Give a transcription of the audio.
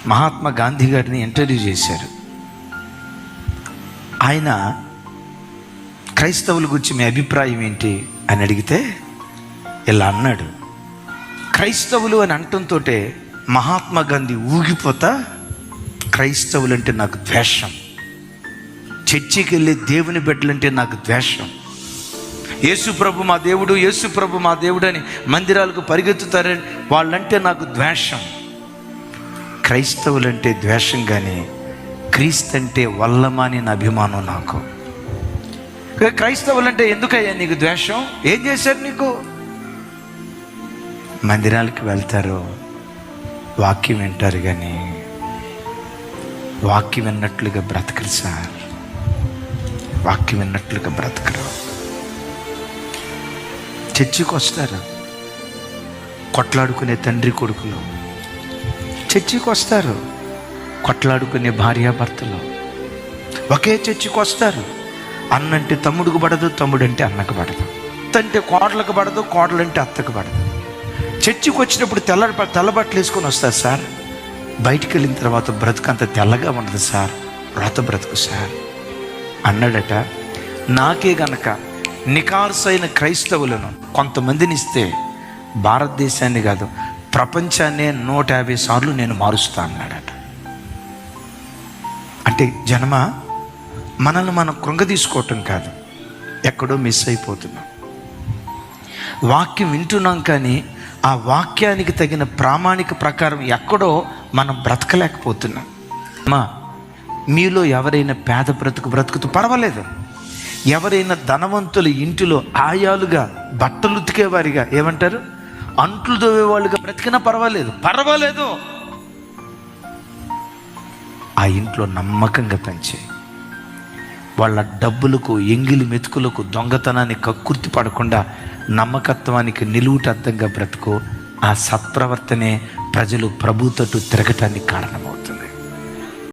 మహాత్మా గాంధీ గారిని ఇంటర్వ్యూ చేశారు. ఆయన క్రైస్తవుల గురించి మీ అభిప్రాయం ఏంటి అని అడిగితే ఇలా అన్నాడు. క్రైస్తవులు అని అంటంతో మహాత్మా గాంధీ ఊగిపోతా, క్రైస్తవులు అంటే నాకు ద్వేషం, చర్చికి వెళ్ళే దేవుని బిడ్డలంటే నాకు ద్వేషం, యేసు ప్రభు మా దేవుడు, యేసు ప్రభు మా దేవుడు అని మందిరాలకు పరిగెత్తుతారని వాళ్ళంటే నాకు ద్వేషం. క్రైస్తవులంటే ద్వేషం, కానీ క్రీస్తు అంటే వల్లమాని అభిమానం నాకు. క్రైస్తవులంటే ఎందుకయ్యా నీకు ద్వేషం? ఏం చేశారు నీకు? మందిరాలకు వెళ్తారు, వాక్యం వింటారు, కానీ వాక్యం విన్నట్లుగా బ్రతకరు సార్. వాక్యం విన్నట్లుగా బ్రతకరు. చర్చికి వస్తారు, కొట్లాడుకునే తండ్రి కొడుకులు. చర్చికి వస్తారు, కొట్లాడుకునే భార్యాభర్తలు. ఒకే చర్చికి వస్తారు. అన్నంటే తమ్ముడికి పడదు, తమ్ముడంటే అన్నకు పడదు, అత్తంటే కోడలకు పడదు, కోడలంటే అత్తకు పడదు. చర్చికి వచ్చినప్పుడు తెల్లబట్టలు వేసుకొని వస్తారు సార్. బయటికి వెళ్ళిన తర్వాత బ్రతుకంత తెల్లగా ఉండదు సార్, వ్రత బ్రతుకు సార్ అన్నాడట. నాకే గనక నికార్సైన క్రైస్తవులను కొంతమందిని ఇస్తే భారతదేశాన్ని కాదు ప్రపంచాన్నే 150 సార్లు నేను మారుస్తా అన్నాడట. అంటే జనమా, మనల్ని మనం కృంగదీసుకోవటం కాదు, ఎక్కడో మిస్ అయిపోతున్నాం. వాక్యం వింటున్నాం, కానీ ఆ వాక్యానికి తగిన ప్రామాణిక ప్రకారం ఎక్కడో మనం బ్రతకలేకపోతున్నాం. మీలో ఎవరైనా పేద బ్రతుకుతూ పర్వాలేదు, ఎవరైనా ధనవంతుల ఇంటిలో ఆయాలుగా బట్టలు ఉతికేవారిగా, ఏమంటారు, అంట్లు దోవేవాళ్ళుగా బ్రతికినా పర్వాలేదు. ఆ ఇంట్లో నమ్మకంగా పనిచేయి. వాళ్ళ డబ్బులకు, ఎంగిలి మెతుకులకు, దొంగతనానికి కక్కుర్తి పడకుండా నమ్మకత్వానికి నిలువుటద్దంగా బ్రతుకు. ఆ సత్ప్రవర్తనే ప్రజలు ప్రభు తట్టు తిరగటానికి కారణమవుతుంది.